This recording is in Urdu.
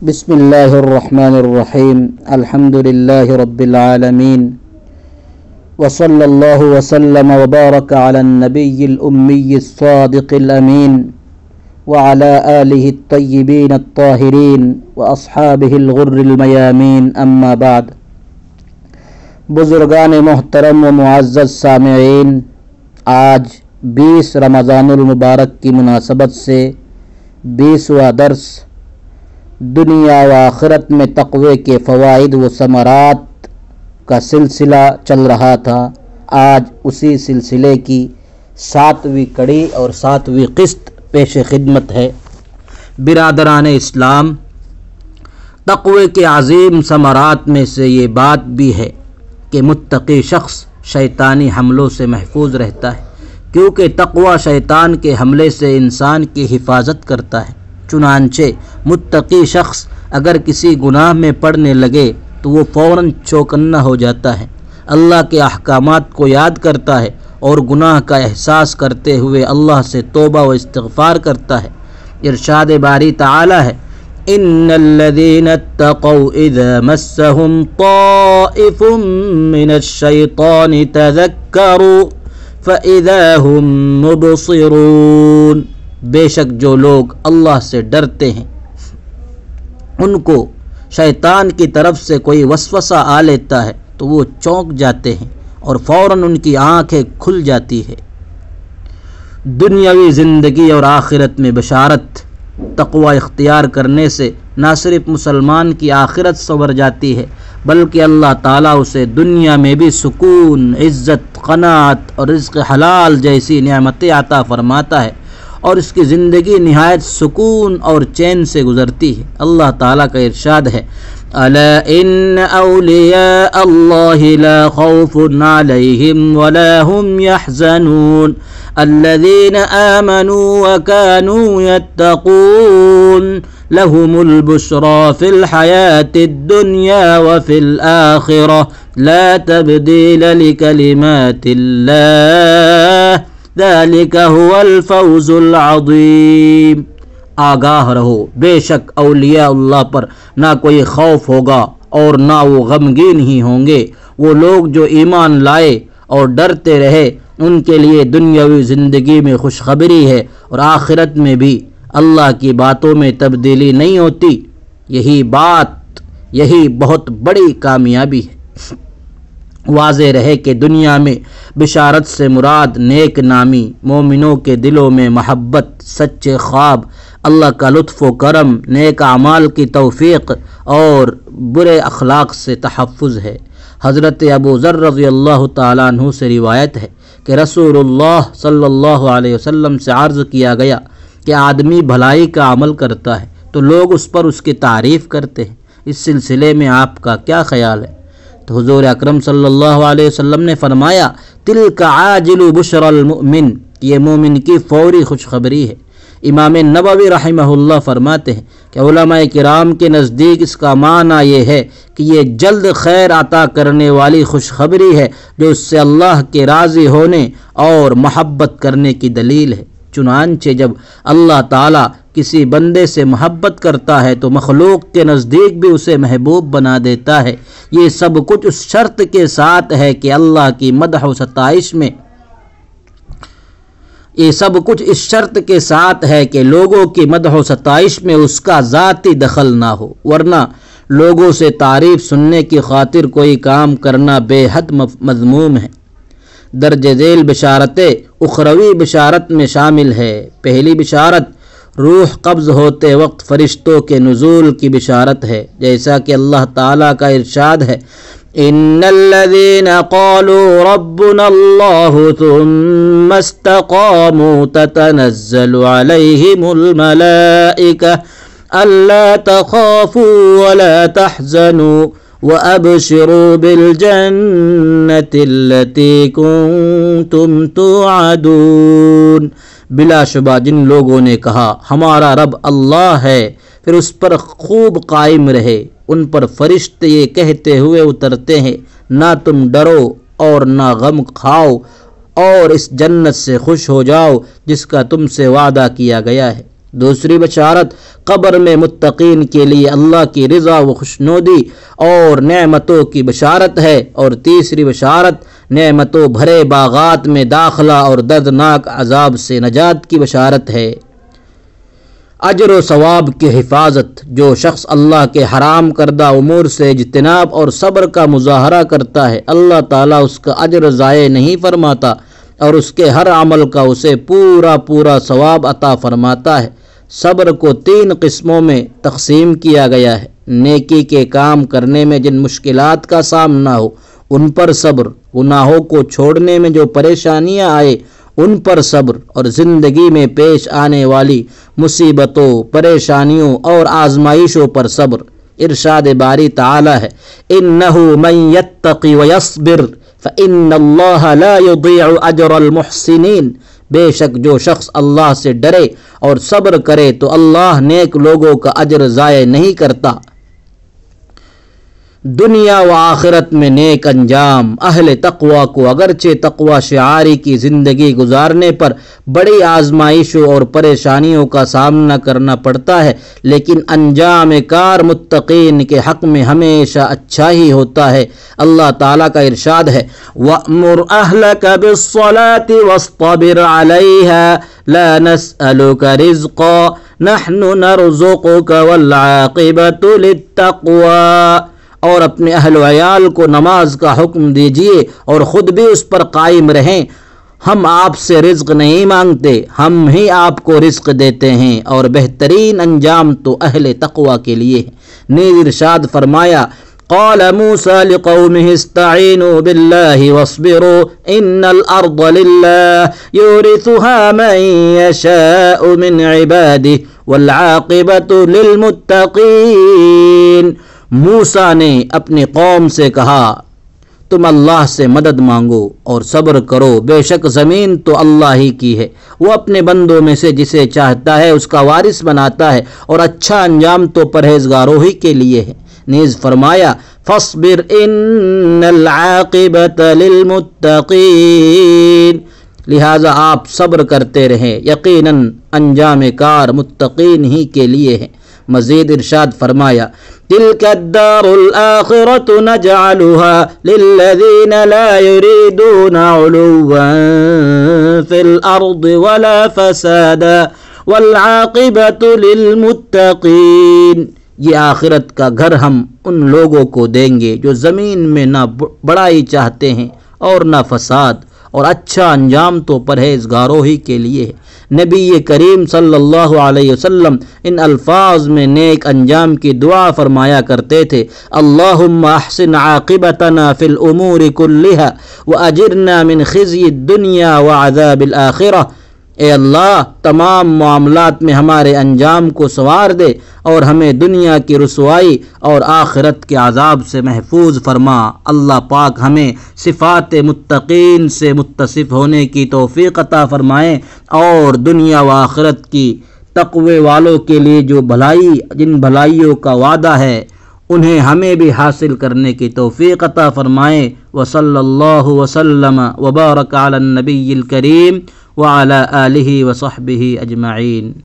بسم اللہ الرحمن الرحیم الحمد للہ رب العالمین وصلی اللہ وسلم وبارک علی النبی الامی الصادق الامین وعلی آلہ الطیبین الطاہرین واصحابہ الغر المیامین اما بعد۔ بزرگان محترم و معزز سامعین، آج 20 رمضان المبارک کی مناسبت سے 20واں درس دنیا و آخرت میں تقوی کے فوائد و ثمرات کا سلسلہ چل رہا تھا۔ آج اسی سلسلے کی 7ویں کڑی اور 7ویں قسط پیش خدمت ہے۔ برادران اسلام، تقوی کے عظیم ثمرات میں سے یہ بات بھی ہے کہ متقی شخص شیطانی حملوں سے محفوظ رہتا ہے، کیونکہ تقوی شیطان کے حملے سے انسان کی حفاظت کرتا ہے۔ چنانچہ متقی شخص اگر کسی گناہ میں پڑنے لگے تو وہ فوراً چوکنا ہو جاتا ہے، اللہ کے احکامات کو یاد کرتا ہے اور گناہ کا احساس کرتے ہوئے اللہ سے توبہ و استغفار کرتا ہے۔ ارشاد باری تعالی ہے، ان الذين اتقوا اذا مسهم طائف من الشيطان تذكروا فاذا هم مبصرون۔ بے شک جو لوگ اللہ سے ڈرتے ہیں ان کو شیطان کی طرف سے کوئی وسوسہ آ لیتا ہے تو وہ چونک جاتے ہیں اور فوراً ان کی آنکھیں کھل جاتی ہے۔ دنیاوی زندگی اور آخرت میں بشارت۔ تقوی اختیار کرنے سے نہ صرف مسلمان کی آخرت سنور جاتی ہے بلکہ اللہ تعالیٰ اسے دنیا میں بھی سکون، عزت، قناعت اور رزق حلال جیسی نعمتیں عطا فرماتا ہے اور اس کی زندگی نہایت سکون اور چین سے گزرتی ہے۔ اللہ تعالیٰ کا ارشاد ہے، الا ان اولیاء اللہ لا خوف علیہم ولا هم يحزنون الذین آمنوا وكانوا يتقون لهم البشرى في الحياة الدنيا وفي الآخرة لا تبديل لكلمات الله ذلك هو الفوز العظیم۔ آگاہ رہو، بے شک اولیاء اللہ پر نہ کوئی خوف ہوگا اور نہ وہ غمگین ہی ہوں گے۔ وہ لوگ جو ایمان لائے اور ڈرتے رہے ان کے لیے دنیاوی زندگی میں خوشخبری ہے اور آخرت میں بھی اللہ کی باتوں میں تبدیلی نہیں ہوتی۔ یہی بہت بڑی کامیابی ہے۔ واضح رہے کہ دنیا میں بشارت سے مراد نیک نامی، مومنوں کے دلوں میں محبت، سچے خواب، اللہ کا لطف و کرم، نیک اعمال کی توفیق اور برے اخلاق سے تحفظ ہے۔ حضرت ابو ذر رضی اللہ تعالیٰ عنہ سے روایت ہے کہ رسول اللہ صلی اللہ علیہ وسلم سے عرض کیا گیا کہ آدمی بھلائی کا عمل کرتا ہے تو لوگ اس پر اس کی تعریف کرتے ہیں، اس سلسلے میں آپ کا کیا خیال ہے؟ تو حضور اکرم صلی اللہ علیہ وسلم نے فرمایا، تلک عاجل بشر المؤمن، یہ مومن کی فوری خوشخبری ہے۔ امام نووی رحمہ اللہ فرماتے ہیں کہ علماء کرام کے نزدیک اس کا معنی یہ ہے کہ یہ جلد خیر عطا کرنے والی خوشخبری ہے جو اس سے اللہ کے راضی ہونے اور محبت کرنے کی دلیل ہے۔ چنانچہ جب اللہ تعالیٰ کسی بندے سے محبت کرتا ہے تو مخلوق کے نزدیک بھی اسے محبوب بنا دیتا ہے۔ یہ سب کچھ اس شرط کے ساتھ ہے کہ اللہ کی مدح و ستائش میں اس شرط کے ساتھ ہے کہ لوگوں کی مدح و ستائش میں اس کا ذاتی دخل نہ ہو، ورنہ لوگوں سے تعریف سننے کی خاطر کوئی کام کرنا بے حد مذموم ہے۔ درج ذیل بشارتیں اخروی بشارت میں شامل ہے۔ پہلی بشارت روح قبض ہوتے وقت فرشتوں کے نزول کی بشارت ہے، جیسا کہ اللہ تعالیٰ کا ارشاد ہے، ان الذين قالوا ربنا الله ثم استقاموا تتنزل عليهم الملائكة ألا تخافوا ولا تحزنوا وأبشروا بالجنة التي كنتم توعدون۔ بلا شبہ جن لوگوں نے کہا ہمارا رب اللہ ہے، پھر اس پر خوب قائم رہے، ان پر فرشتے یہ کہتے ہوئے اترتے ہیں، نہ تم ڈرو اور نہ غم کھاؤ اور اس جنت سے خوش ہو جاؤ جس کا تم سے وعدہ کیا گیا ہے۔ دوسری بشارت قبر میں متقین کے لیے اللہ کی رضا و خوشنودی اور نعمتوں کی بشارت ہے، اور تیسری بشارت نعمتوں بھرے باغات میں داخلہ اور دردناک عذاب سے نجات کی بشارت ہے۔ اجر و ثواب کی حفاظت، جو شخص اللہ کے حرام کردہ امور سے اجتناب اور صبر کا مظاہرہ کرتا ہے، اللہ تعالیٰ اس کا اجر ضائع نہیں فرماتا اور اس کے ہر عمل کا اسے پورا ثواب عطا فرماتا ہے۔ صبر کو 3 قسموں میں تقسیم کیا گیا ہے۔ نیکی کے کام کرنے میں جن مشکلات کا سامنا ہو ان پر صبر، گناہوں کو چھوڑنے میں جو پریشانیاں آئے ان پر صبر، اور زندگی میں پیش آنے والی مصیبتوں، پریشانیوں اور آزمائشوں پر صبر۔ ارشاد باری تعالی ہے، اِنَّهُ مَن يَتَّقِ وَيَصْبِرْ فَإِنَّ اللَّهَ لَا يُضِيعُ أَجْرَ الْمُحْسِنِينَ۔ بے شک جو شخص اللہ سے ڈرے اور صبر کرے تو اللہ نیک لوگوں کا اجر ضائع نہیں کرتا۔ دنیا و آخرت میں نیک انجام۔ اہل تقوی کو اگرچہ تقوی شعاری کی زندگی گزارنے پر بڑی آزمائشوں اور پریشانیوں کا سامنا کرنا پڑتا ہے، لیکن انجام کار متقین کے حق میں ہمیشہ اچھا ہی ہوتا ہے۔ اللہ تعالیٰ کا ارشاد ہے، وَأْمُرْ أَهْلَكَ بِالصَّلَاةِ وَاصْطَبِرْ عَلَيْهَا لَا نَسْأَلُكَ رِزْقًا نَحْنُ نَرْزُقُكَ وَالْعَاقِبَةُ لِلتَّقْوَىٰ۔ اور اپنے اہل و عیال کو نماز کا حکم دیجیے اور خود بھی اس پر قائم رہیں۔ ہم آپ سے رزق نہیں مانگتے، ہم ہی آپ کو رزق دیتے ہیں، اور بہترین انجام تو اہل تقوی کے لیے ہے۔ نیز ارشاد فرمایا، قال موسیٰ لقومہ استعینوا باللہ واصبروا ان الارض للہ یورثها من یشاء من عبادہ والعاقبۃ للمتقین۔ موسیٰ نے اپنی قوم سے کہا، تم اللہ سے مدد مانگو اور صبر کرو، بے شک زمین تو اللہ ہی کی ہے، وہ اپنے بندوں میں سے جسے چاہتا ہے اس کا وارث بناتا ہے، اور اچھا انجام تو پرہیزگاروں ہی کے لیے ہے۔ نیز فرمایا، فاصبر ان العاقبۃ للمتقین۔ لہذا آپ صبر کرتے رہیں، یقیناً انجام کار متقین ہی کے لیے ہے۔ مزید ارشاد فرمایا، تلک الدار الآخرۃ نجعلها للذین لا یریدون علوا فی الارض ولا فسادا والعاقبۃ للمتقین۔ یہ آخرت کا گھر ہم ان لوگوں کو دیں گے جو زمین میں نہ بڑائی چاہتے ہیں اور نہ فساد، اور اچھا انجام تو پرہیزگاروں ہی کے لیے ہے۔ نبی کریم صلی اللہ علیہ وسلم ان الفاظ میں نیک انجام کی دعا فرمایا کرتے تھے، اللہم احسن عاقبتنا فی الامور کلہا واجرنا من خزی الدنیا وعذاب الآخرہ۔ اے اللہ، تمام معاملات میں ہمارے انجام کو سنوار دے اور ہمیں دنیا کی رسوائی اور آخرت کے عذاب سے محفوظ فرما۔ اللہ پاک ہمیں صفات متقین سے متصف ہونے کی توفیق عطا فرمائیں، اور دنیا و آخرت کی تقوی والوں کے لیے جو جن بھلائیوں کا وعدہ ہے انہیں ہمیں بھی حاصل کرنے کی توفیق عطا فرمائیں۔ وصلی اللہ وسلم وبارک علی النبی الکریم وعلی آلہ وصحبہ اجمعین۔